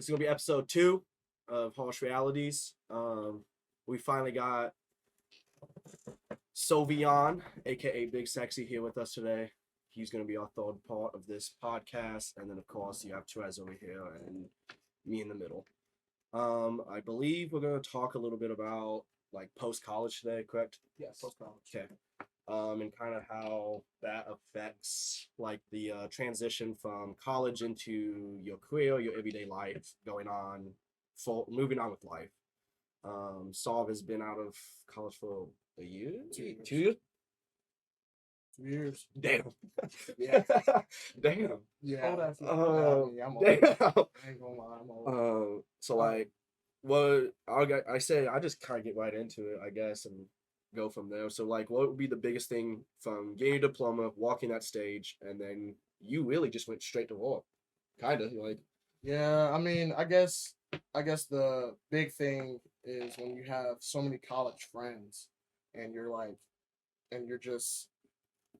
This is gonna be episode 2 of Harsh Realities. We finally got Sauv, aka Big Sexy, here with us today. He's gonna be our third part of this podcast, and then of course you have Terezz over here and me in the middle. I believe we're gonna talk a little bit about like post college today, correct? Yes. Post college. Okay. And kind of how that affects like the transition from college into your career, your everyday life, going on, moving on with life. Sauv has been out of college for a year, 2 years. 2 years. Damn. Yeah. Damn. Yeah. Damn. I'm old. I ain't gonna lie, I'm old. So like, what I say, I just kind of get right into it, I guess, and go from there. So like, what would be the biggest thing from getting a diploma, walking that stage, and then you really just went straight to work, kind of like. Yeah, I mean, I guess the big thing is when you have so many college friends, and you're just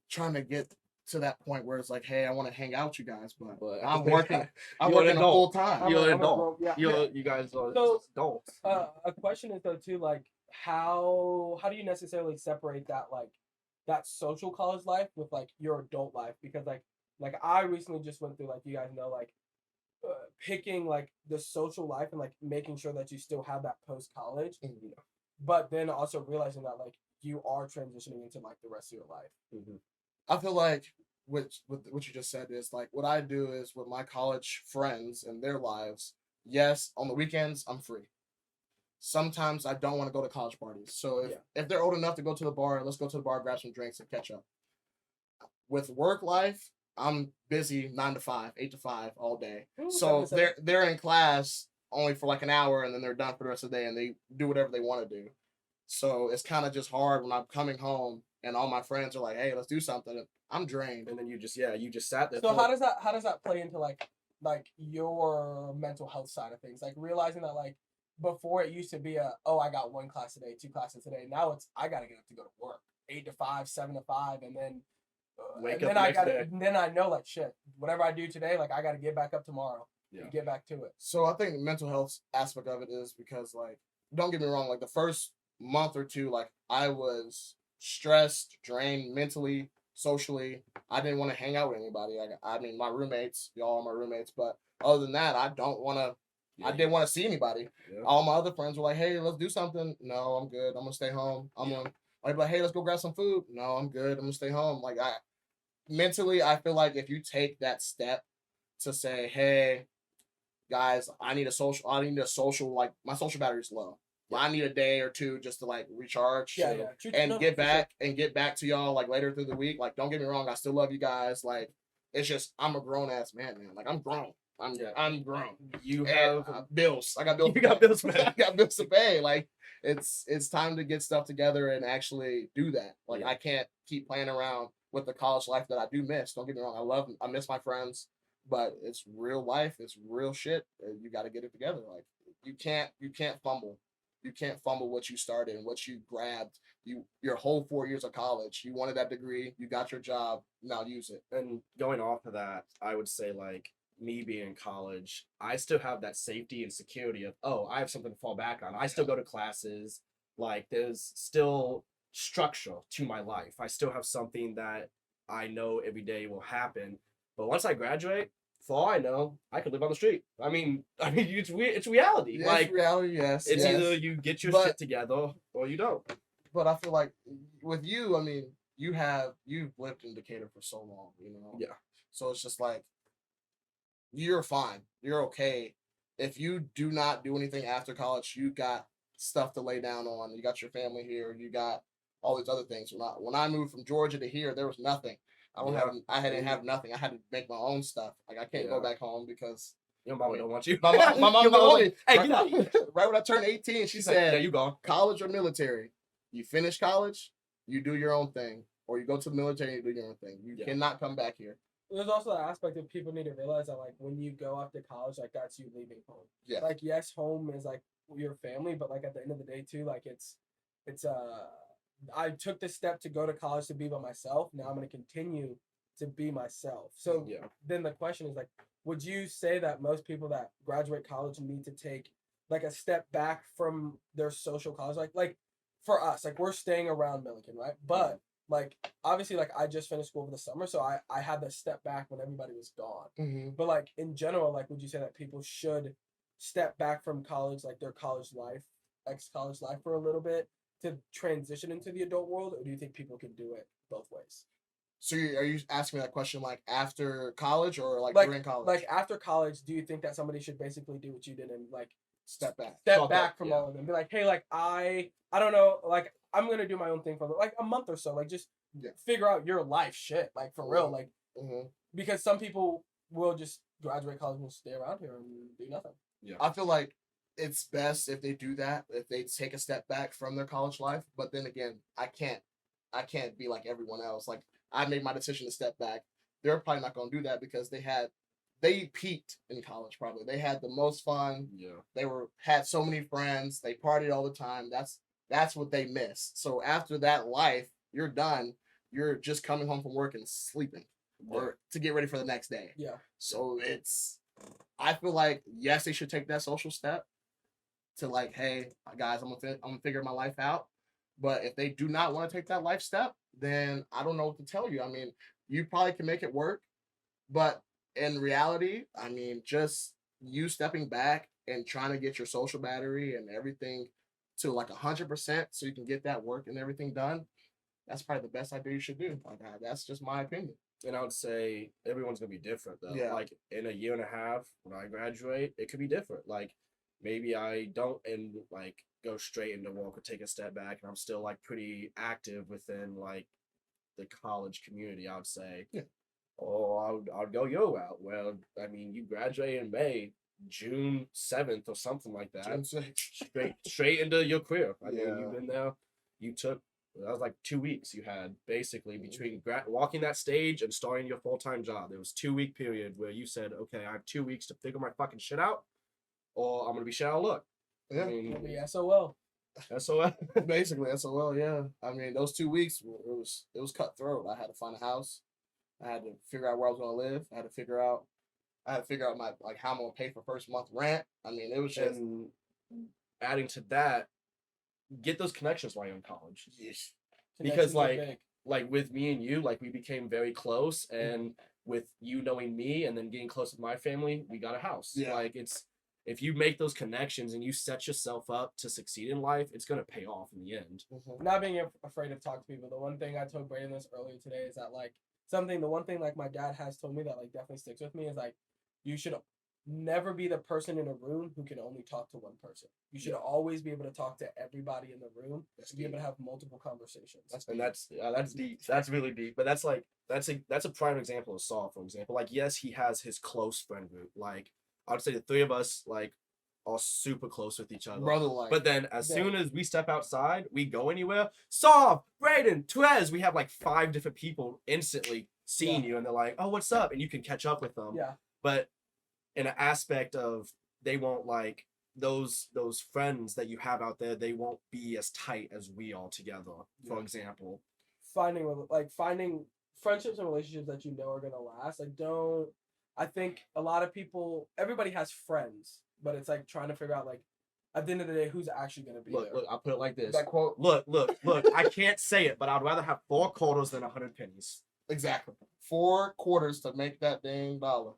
trying to get to that point where it's like, hey, I want to hang out with you guys, but I'm working. I'm working full time. You're an I'm a adult. grown- You guys are So, adults. A question is though too, like how do you necessarily separate that social college life with like your adult life? Because like I recently just went through, like, you guys know, like picking like the social life and like making sure that you still have that post college, but then also realizing that like you are transitioning into like the rest of your life. Mm-hmm. I feel like with what you just said is like what I do is with my college friends and their lives. Yes, on the weekends I'm free. Sometimes I don't want to go to college parties. So if they're old enough to go to the bar, let's go to the bar, grab some drinks, and catch up. With work life, I'm busy 9 to 5, 8 to 5 all day. So they're in class only for like an hour, and then they're done for the rest of the day, and they do whatever they want to do. So it's kind of just hard when I'm coming home and all my friends are like, "Hey, let's do something." I'm drained, and then you just sat there. So how does that play into like your mental health side of things? Like realizing that like before it used to be I got 1 class today, 2 classes today. Now it's I gotta get up to go to work 8 to 5, 7 to 5, and then then I know like shit. Whatever I do today, like I gotta get back up tomorrow. Yeah. Get back to it. So I think the mental health aspect of it is because like don't get me wrong, like the first month or two, like I was stressed, drained mentally, socially. I didn't want to hang out with anybody. I mean, my roommates, y'all are my roommates, but other than that, I didn't want to see anybody. Yeah. All my other friends were like, "Hey, let's do something." No, I'm good. I'm gonna stay home. I'd be like, "Hey, let's go grab some food." No, I'm good. I'm gonna stay home. Like mentally, I feel like if you take that step to say, "Hey, guys, I need a social. Like my social battery's low. I need a day or two just to like recharge and get back to y'all like later through the week. Like, don't get me wrong, I still love you guys. Like, it's just I'm a grown ass man. Like, I'm grown. I'm grown. You have bills. I got bills. You got bills, man. I got bills to pay. Like, it's time to get stuff together and actually do that. Like, I can't keep playing around with the college life that I do miss. Don't get me wrong. I miss my friends, but it's real life. It's real shit. You got to get it together. Like, you can't fumble. You can't fumble what you started and what you grabbed. Your whole 4 years of college. You wanted that degree. You got your job. Now use it. And going off of that, I would say like me being in college, I still have that safety and security of I have something to fall back on. I still go to classes. Like there's still structure to my life. I still have something that I know every day will happen. But once I graduate, for all I know, I could live on the street. I mean, it's weird. It's reality. Yeah, like it's reality, yes. It's either you get your shit together or you don't. But I feel like with you, I mean, you've lived in Decatur for so long, you know. Yeah. So it's just like you're fine. You're okay. If you do not do anything after college, you got stuff to lay down on. You got your family here. You got all these other things. When I moved from Georgia to here, there was nothing. I didn't have nothing. I had to make my own stuff. Like I can't go back home because your mama don't want you. My mom don't want me. Hey, get out. Right when I turned 18, she said, "Yeah, you go. College or military. You finish college, you do your own thing, or you go to the military and you do your own thing. You cannot come back here." There's also that aspect of people need to realize that like when you go off to college, like that's you leaving home. Yeah. Like yes, home is like your family, but like at the end of the day too, like it's I took this step to go to college to be by myself. Now I'm going to continue to be myself. So then the question is like, would you say that most people that graduate college need to take like a step back from their social college? Like for us, like we're staying around Milliken, right? But like obviously like I just finished school for the summer, so I had to step back when everybody was gone. Mm-hmm. But like in general, like would you say that people should step back from college, like their college life, ex-college life for a little bit to transition into the adult world, or do you think people can do it both ways? So are you asking me that question like after college or like during college? Like after college, do you think that somebody should basically do what you did and like step back from all of them? Be like, hey, like I don't know, like I'm gonna do my own thing for like a month or so, like just figure out your life shit, like for real, like because some people will just graduate college and stay around here and do nothing. Yeah, I feel like it's best if they do that, if they take a step back from their college life. But then again, I can't be like everyone else. Like I made my decision to step back. They're probably not going to do that because they peaked in college. Probably they had the most fun. Yeah, they had so many friends. They partied all the time. That's what they missed. So after that life, you're done. You're just coming home from work and sleeping, or to get ready for the next day. Yeah. So I feel like yes, they should take that social step to like, hey guys, I'm gonna figure my life out. But if they do not want to take that life step, then I don't know what to tell you. I mean, you probably can make it work, but in reality, I mean, just you stepping back and trying to get your social battery and everything to like 100% so you can get that work and everything done, that's probably the best idea you should do. Like, that's just my opinion. And I would say everyone's gonna be different though. Yeah. Like in a year and a half when I graduate, it could be different. Like maybe I don't and like go straight into work or take a step back and I'm still like pretty active within like the college community, I would say. Yeah. Or I would go yo out. Well, I mean, you graduate in May, June 7th or something like that. June 6th. Straight into your career. I mean, Yeah. you've been there. You took that was like 2 weeks you had basically between walking that stage and starting your full-time job. There was 2 week period where you said, okay, I have 2 weeks to figure my fucking shit out or I'm gonna be shit out of luck. Yeah. I mean, SOL. SOL. Basically, SOL, yeah. I mean, those 2 weeks, it was cutthroat. I had to find a house. I had to figure out where I was gonna live. I had to figure out my like how I'm gonna pay for first month rent. I mean, it was just And adding to that, get those connections while you're in college. Yes. Because like with me and you, like we became very close, and with you knowing me and then getting close with my family, we got a house. Yeah. Like if you make those connections and you set yourself up to succeed in life, it's gonna pay off in the end. Not being afraid to talk to people. The one thing I told Braiden this earlier today is that like the one thing like my dad has told me that like definitely sticks with me is like you should never be the person in a room who can only talk to one person. You should always be able to talk to everybody in the room to be able to have multiple conversations. That's deep. That's really deep. But that's a prime example of Sauv, for example. Like yes, he has his close friend group. Like I would say the three of us like are super close with each other. Brother-like. But then as soon as we step outside, we go anywhere. Sauv, Braiden, Terezz, we have like 5 different people instantly seeing you and they're like, oh, what's up? And you can catch up with them. Yeah. But in an aspect of they won't like those friends that you have out there, they won't be as tight as we are together, for example. Finding friendships and relationships that you know are gonna last. I think a lot of people, everybody has friends, but it's like trying to figure out like at the end of the day who's actually gonna be there. Look, I'll put it like this. That quote. Look, I can't say it, but I'd rather have 4 quarters than 100 pennies. Exactly. 4 quarters to make that dang dollar.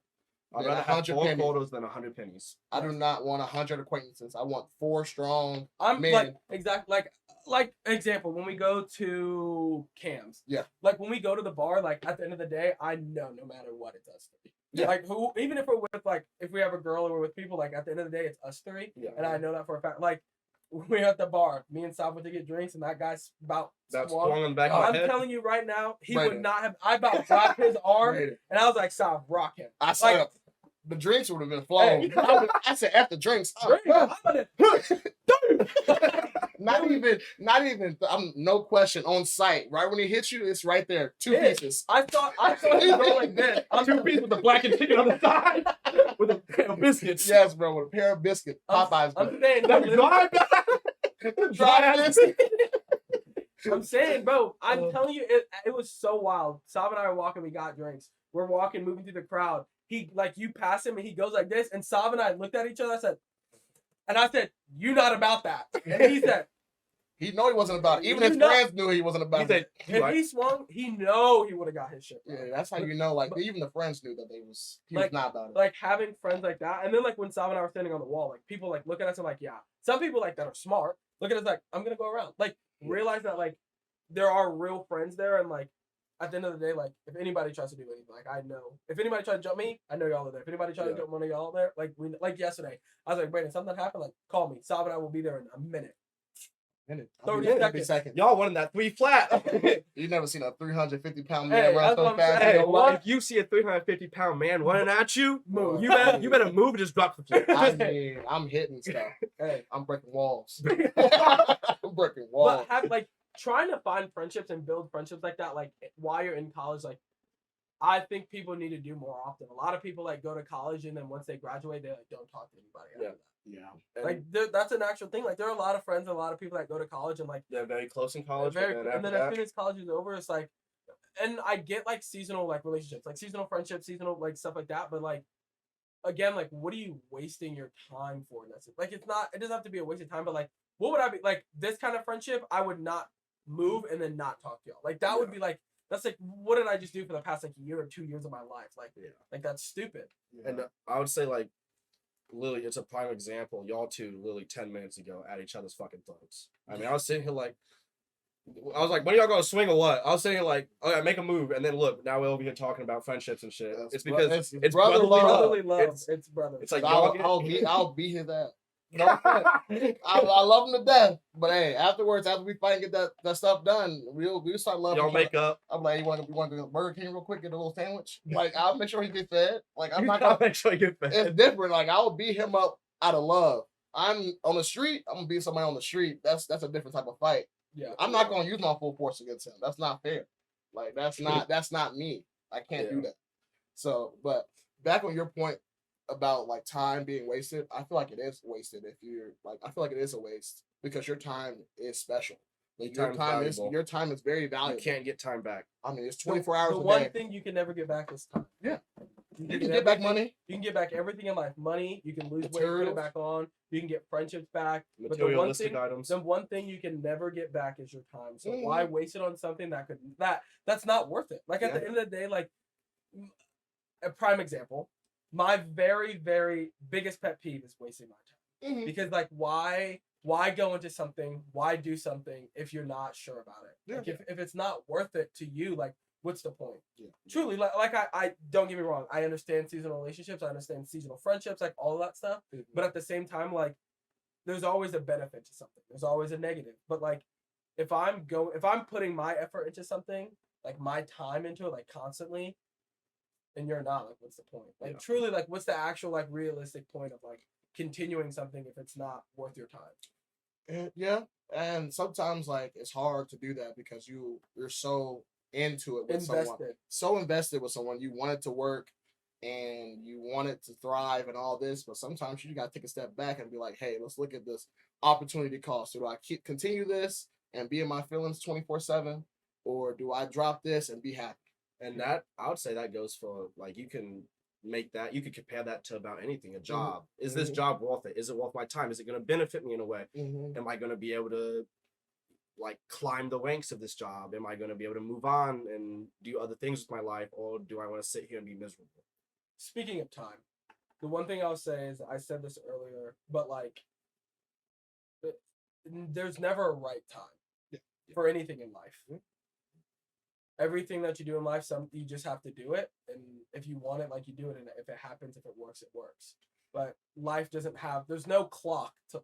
I'd rather have 4 quarters than 100 pennies. I do not want 100 acquaintances. I want 4 strong men. Like exactly like example when we go to Cam's. Yeah. Like when we go to the bar, like at the end of the day, I know no matter what it's us 3. Yeah. Like even if we're with like if we have a girl or we're with people, like at the end of the day, it's us 3. Yeah. And I know that for a fact. Like we're at the bar, me and Sauv went to get drinks, and that guy's that's swung. on the back of my I'm head. telling you right now, he Braiden. would not have. I about dropped his arm, Braiden. and I was like, Sauv, rock him. I said the drinks would have been flowing. Hey. I said after drinks. I'm gonna, Not even. I'm no question on site. Right when he hits you, it's right there. 2 pieces. I thought he was going like this. 2 pieces with the blackened chicken on the side with a pair of biscuits. Yes, bro, with a pair of biscuits. Popeyes. I'm saying, I'm saying, bro, I'm telling you, it was so wild. Sauv and I are walking, we got drinks. We're walking, moving through the crowd, he like you pass him and he goes like this, and Sauv and I looked at each other. I said, "You not about that," and he said. He know he wasn't about it. Even You his know- friends knew he wasn't about it. If he swung, he know he would have got his shit. Bro. Yeah, that's how you know. Like even the friends knew that he was not about it. Like having friends like that, and then like when Sauv and I were standing on the wall, like people like look at us and like, yeah. Some people like that are smart. Look at us like, I'm gonna go around. Like realize that like there are real friends there, and like at the end of the day, like if anybody tries to do anything, like I know if anybody tries to jump me, I know y'all are there. If anybody tries to jump one of y'all there, like yesterday, I was like, Braiden, something happened, like call me. Sauv and I will be there in a minute. 30 seconds. Y'all wanted that 3 flat. You never seen a 350-pound man run so fast. Hey, if you see a 350-pound man running at you, Move. you better move and just drop the flip. I mean, I'm hitting stuff. Hey, I'm breaking walls. I'm breaking walls. but like trying to find friendships and build friendships like that, like while you're in college, like I think people need to do more often. A lot of people like go to college and then once they graduate, they like don't talk to anybody after that. Yeah. Like that's an actual thing. Like there are a lot of friends, a lot of people that go to college and like They're very close in college. and then as soon as college is over, it's like, and I get like seasonal like relationships, like seasonal friendships, seasonal like stuff like that. But like, again, like what are you wasting your time for? That's it. Like it doesn't have to be a waste of time. But like, what would I be like this kind of friendship? I would not move and then not talk to y'all. Like that would be like. That's like, what did I just do for the past like year or 2 years of my life? Like that's stupid. Yeah. And I would say like, Lily, it's a prime example. Y'all two, literally 10 minutes ago, at each other's fucking throats. I mean, I was sitting here like, I was like, when are y'all gonna swing or what? I was sitting here like, oh yeah, make a move, and then look, now we're over here talking about friendships and shit. It's because it's brotherly love. It's brother. It's like I'll beat his ass. No, I love him to death, but hey, afterwards, after we fight and get that stuff done, we'll start loving. Y'all make up. I'm like, you want to go to Burger King real quick, get a little sandwich? Like, I'll make sure he gets fed. Like, I'm not gonna make sure he gets fed. It's different. Like, I'll beat him up out of love. I'm on the street. I'm gonna beat somebody on the street. That's a different type of fight. Yeah, I'm not gonna use my full force against him. That's not fair. Like, that's not me. I can't do that. So, but back on your point about like time being wasted, I feel like it is wasted if you're like, I feel like it is a waste because your time is special. Like, your time is very valuable. You can't get time back. I mean, it's 24 hours a day. The one thing you can never get back is time. Yeah. You can get back money. You can get back everything in life. Money, you can lose weight, put it back on. You can get friendships back. But the one thing you can never get back is your time. So why waste it on something that's not worth it? Like at the end of the day, like a prime example, my very, very biggest pet peeve is wasting my time. Because like why go into something? Why do something if you're not sure about it? Yeah. Like if it's not worth it to you, like what's the point? Yeah. Truly, like I don't get me wrong. I understand seasonal relationships. I understand seasonal friendships, like all of that stuff. But at the same time, like there's always a benefit to something. There's always a negative. But like if I'm putting my effort into something, like my time into it, like constantly, and you're not, like what's the point? Like truly, like what's the actual like realistic point of like continuing something if it's not worth your time? Yeah, and sometimes like it's hard to do that because you're so into it with someone, so invested with someone. You want it to work and you want it to thrive and all this, but sometimes you got to take a step back and be like, hey, let's look at this opportunity cost. Do I continue this and be in my feelings 24/7, or do I drop this and be happy? And that, I would say that goes for like, you can compare that to about anything. A job. Is this job worth it? Is it worth my time? Is it going to benefit me in a way? Am I going to be able to like climb the ranks of this job? Am I going to be able to move on and do other things with my life, or do I want to sit here and be miserable? Speaking of time, the one thing I'll say is, I said this earlier, but like there's never a right time for anything in life. Everything that you do in life, you just have to do it, and if you want it, like you do it, and if it happens, if it works, it works. But life doesn't have, there's no clock to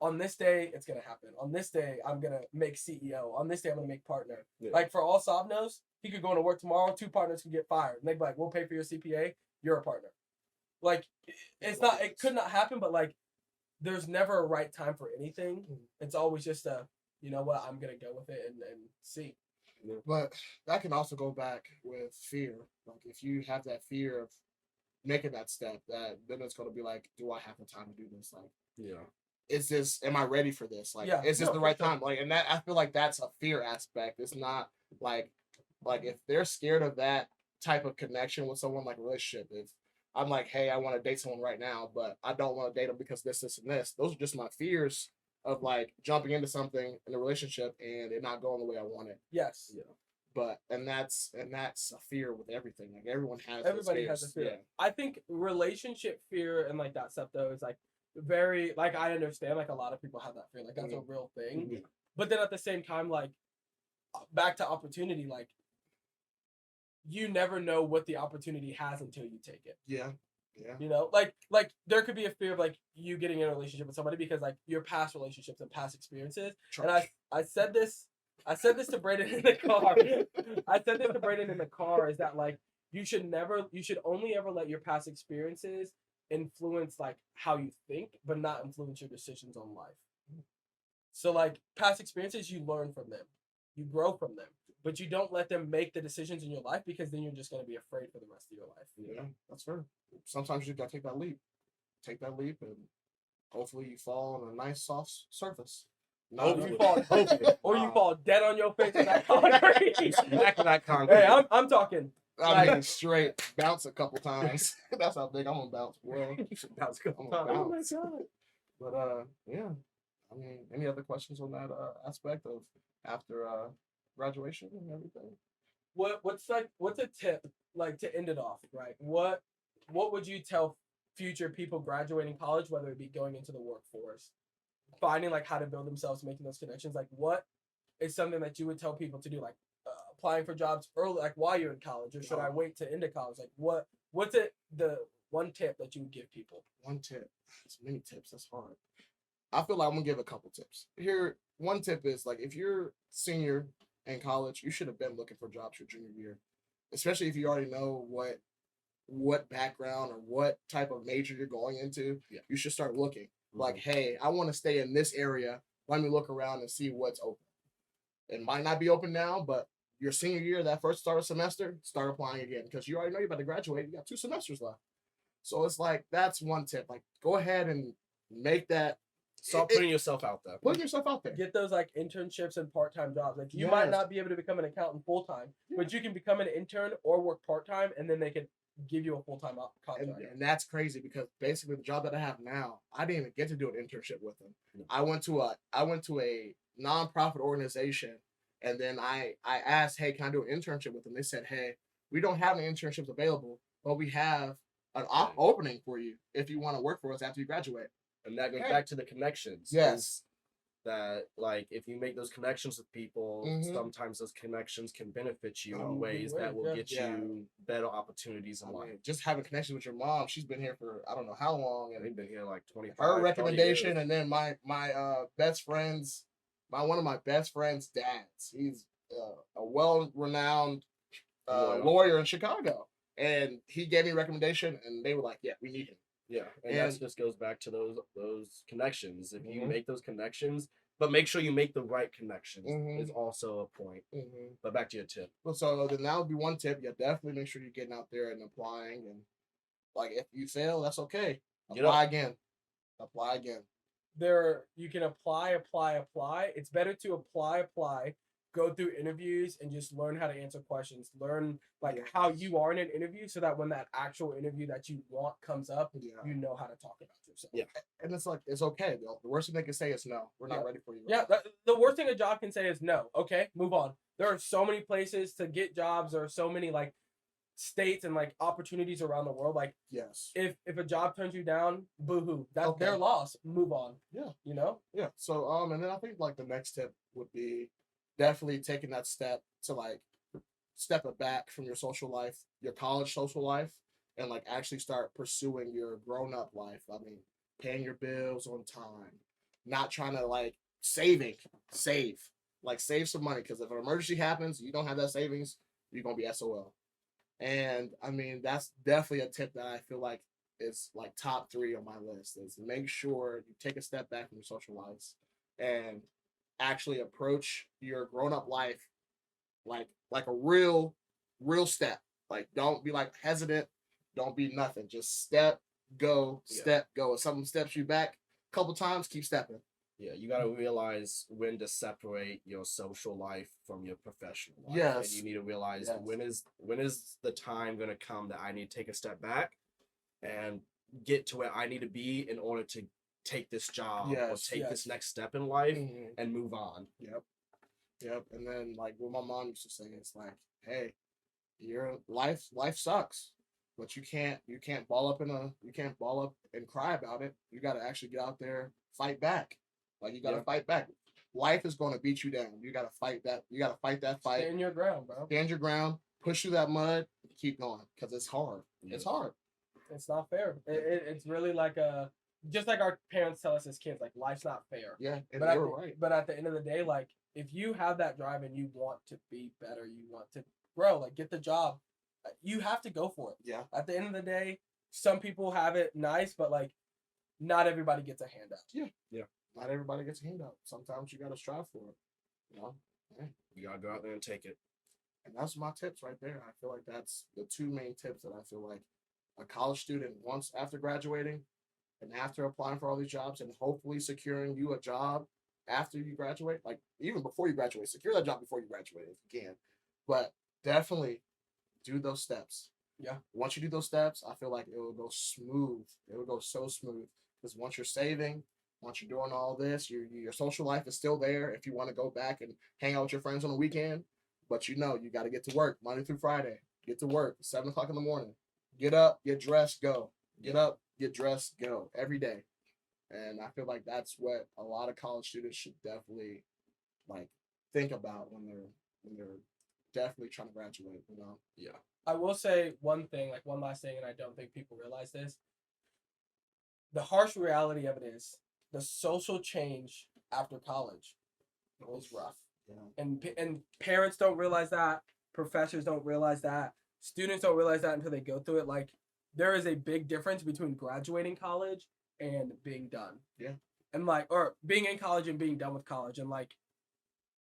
on this day it's gonna happen. On this day I'm gonna make CEO. On this day I'm gonna make partner. Like for all Sauv knows, he could go into work tomorrow, 2 partners could get fired, and they'd be like, we'll pay for your CPA, you're a partner. Like it could not happen, but like there's never a right time for anything. It's always just you know what, I'm gonna go with it and see. But that can also go back with fear. Like if you have that fear of making that step, then it's going to be like, do I have the time to do this? Like, am I ready for this? Like, is this the right time? Like, and that, I feel like that's a fear aspect. It's not like if they're scared of that type of connection with someone, like a relationship. If I'm like, hey, I want to date someone right now, but I don't want to date them because this, and this. Those are just my fears of like jumping into something in a relationship and it not going the way I want it. Yes. Yeah. But and that's a fear with everything. Like everyone has. Everybody has a fear. Yeah. I think relationship fear and like that stuff though is like very like I understand like a lot of people have that fear. Like that's a real thing. Mhm. But then at the same time, like back to opportunity, like you never know what the opportunity has until you take it. Yeah. Yeah. You know, like there could be a fear of like you getting in a relationship with somebody because like your past relationships and past experiences. And I said this to Braiden in the car. I said this to Braiden in the car is that like you should only ever let your past experiences influence like how you think, but not influence your decisions on life. So like past experiences, you learn from them, you grow from them, but you don't let them make the decisions in your life because then you're just going to be afraid for the rest of your life. Yeah, that's fair. Sometimes you gotta take that leap. Take that leap, and hopefully you fall on a nice soft surface. Or you fall dead on your face in that concrete. Back to that concrete. Hey, I'm talking. I mean, straight bounce a couple times. That's how big I'm gonna bounce. Well, You should bounce a couple I'm gonna times. bounce. But yeah. I mean, any other questions on that aspect of after graduation and everything? What's a tip like to end it off, right? What would you tell future people graduating college, whether it be going into the workforce, finding like how to build themselves, making those connections? Like what is something that you would tell people to do, like applying for jobs early, like while you're in college, or should I wait to end of college? Like what's the one tip that you would give people? One tip. It's many tips. That's hard. I feel like I'm gonna give a couple tips. Here, one tip is like if you're senior in college, you should have been looking for jobs your junior year, especially if you already know what background or what type of major you're going into. Yeah. You should start looking. Like, hey, I want to stay in this area. Let me look around and see what's open. It might not be open now, but your senior year, that first start of semester, start applying again because you already know you're about to graduate. You got 2 semesters left. So it's like that's one tip. Like, go ahead and make that. Start putting yourself out there. Put yourself out there. Get those like internships and part-time jobs. Like you Yes. might not be able to become an accountant full-time, but you can become an intern or work part-time, and then they could give you a full-time contract. And that's crazy because basically the job that I have now, I didn't even get to do an internship with them. No. I went to a nonprofit organization, and then I asked, hey, can I do an internship with them? They said, hey, we don't have any internships available, but we have an opening for you if you want to work for us after you graduate. And that goes back to the connections. Yes. That like if you make those connections with people, sometimes those connections can benefit you in ways that will get you better opportunities in life. Just having connections with your mom, she's been here for I don't know how long, and They've been here like 25. her recommendation, 30 years. and then my best friends, one of my best friends' dads. He's a well-renowned lawyer in Chicago, and he gave me a recommendation, and they were like, "Yeah, we need him." Yeah, and that just goes back to those connections. If you make those connections, but make sure you make the right connections is also a point. But back to your tip. So then that would be one tip. Yeah, definitely make sure you're getting out there and applying. And like if you fail, that's okay. Apply again. Apply again. You can apply. It's better to apply, go through interviews and just learn how to answer questions. Learn how you are in an interview so that when that actual interview that you want comes up, you know how to talk about yourself. Yeah. And it's like, it's okay though. The worst thing they can say is no. We're not ready for you. Yeah. The worst thing a job can say is no. Okay, move on. There are so many places to get jobs. There are so many like states and like opportunities around the world. Like yes. If a job turns you down, boo-hoo. That's their loss. Move on. Yeah. You know? Yeah. So and then I think like the next tip would be definitely taking that step to like step it back from your social life, your college social life, and like actually start pursuing your grown-up life. I mean, paying your bills on time, not trying to like save some money, because if an emergency happens, you don't have that savings, you're gonna be SOL. And I mean, that's definitely a tip that I feel like is like top 3 on my list, is make sure you take a step back from your social lives and actually approach your grown-up life like a real step. Like, don't be like hesitant, don't be nothing, just step, go. If something steps you back a couple times, keep stepping. Yeah, you gotta realize when to separate your social life from your professional life. Yes. And you need to realize Yes. when is the time gonna come that I need to take a step back and get to where I need to be in order to take this job or Yes, take yes. this next step in life Mhm. and move on. Yep. And then like what my mom used to say, it's like, hey, your life sucks. But you can't ball up and cry about it. You gotta actually get out there, fight back. Like you gotta Yeah. fight back. Life is gonna beat you down. You gotta fight that. You gotta fight that fight. Stand your ground, bro. Stand your ground, push through that mud, keep going. Cause it's hard. It's hard. It's not fair. It's really like just like our parents tell us as kids, like life's not fair. Yeah, and But you're right. But at the end of the day, like if you have that drive and you want to be better, you want to grow, like get the job, you have to go for it. Yeah. At the end of the day, some people have it nice, but like not everybody gets a handout. Not everybody gets a handout. Sometimes you gotta strive for it. You know? You gotta go out there and take it. And that's my tips right there. I feel like that's the two main tips that I feel like a college student wants after graduating and after applying for all these jobs and hopefully securing you a job after you graduate. Like even before you graduate, secure that job before you graduate if you can. But definitely do those steps. Yeah. Once you do those steps, I feel like it will go smooth. It will go so smooth because once you're saving, once you're doing all this, your social life is still there. If you want to go back and hang out with your friends on the weekend, but you got to get to work Monday through Friday. Get to work 7:00 in the morning. Get up, get dressed, go. Get up, get dressed, go every day. And I feel like that's what a lot of college students should definitely like think about when they're definitely trying to graduate. Yeah. I will say one thing, like one last thing, and I don't think people realize this. The harsh reality of it is the social change after college is rough. Yeah. And parents don't realize that, professors don't realize that, students don't realize that until they go through it. Like there is a big difference between graduating college and being done. Yeah. And like, or being in college and being done with college. And like,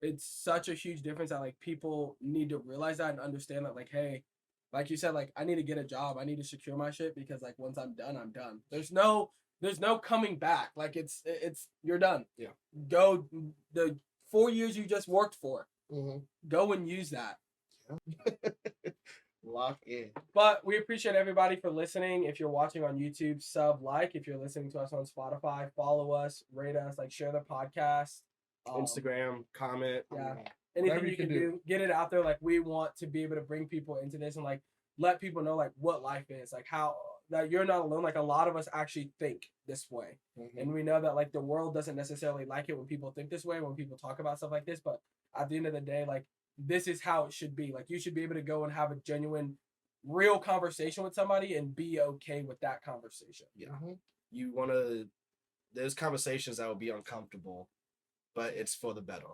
it's such a huge difference that like people need to realize that and understand that like, hey, like you said, like I need to get a job. I need to secure my shit because like once I'm done, I'm done. There's no coming back. Like it's you're done. Yeah. Go the 4 years you just worked for. Mm-hmm. Go and use that. Lock in. But we appreciate everybody for listening. If you're watching on YouTube, like. If you're listening to us on Spotify, follow us, rate us, like share the podcast. Instagram, comment. Yeah. Whatever Anything you can do, get it out there. Like we want to be able to bring people into this and like let people know like what life is, like how that you're not alone. Like a lot of us actually think this way. Mm-hmm. And we know that like the world doesn't necessarily like it when people think this way, when people talk about stuff like this. But at the end of the day, like this is how it should be. Like you should be able to go and have a genuine, real conversation with somebody and be okay with that conversation. Yeah. Mm-hmm. You want to, there's conversations that will be uncomfortable, but it's for the better.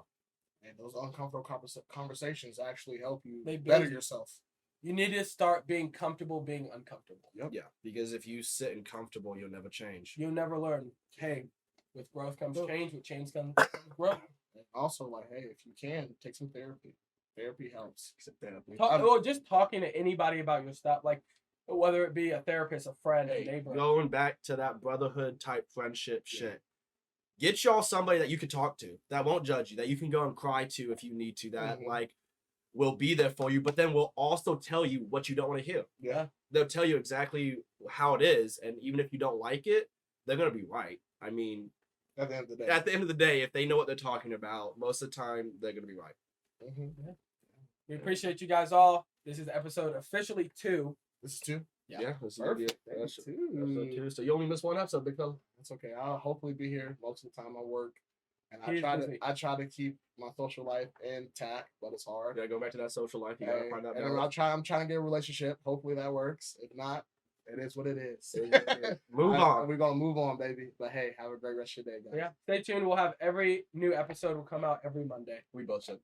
And those uncomfortable conversations actually help you They better build you. yourself. You need to start being comfortable being uncomfortable. Yep. Yeah, because if you sit and comfortable, you'll never change. You'll never learn. Hey, with growth comes change. With change comes growth. And also, like, hey, if you can, take some therapy. Therapy helps. Therapy. Or just talking to anybody about your stuff, like whether it be a therapist, a friend, a neighbor. Going back to that brotherhood type friendship shit. Get y'all somebody that you can talk to, that won't judge you, that you can go and cry to if you need to, that like will be there for you, but then will also tell you what you don't want to hear. Yeah. They'll tell you exactly how it is, and even if you don't like it, they're gonna be right. I mean, At the end of the day. at the end of the day, if they know what they're talking about, most of the time they're gonna be right. Mm-hmm. We appreciate you guys all. This is episode officially 2. This is 2. Yeah, this is gonna be Perfect. episode 2. So you only missed one episode, big fella. That's okay. I'll hopefully be here most of the time I work. And He's busy. I try to keep my social life intact, but it's hard. You gotta go back to that social life. You gotta find that And balance. I'm trying to get a relationship. Hopefully that works. If not, it is what it is. Move on. We're gonna move on, baby. But hey, have a great rest of your day, guys. Yeah. Stay tuned. We'll have every new episode will come out every Monday. We both said.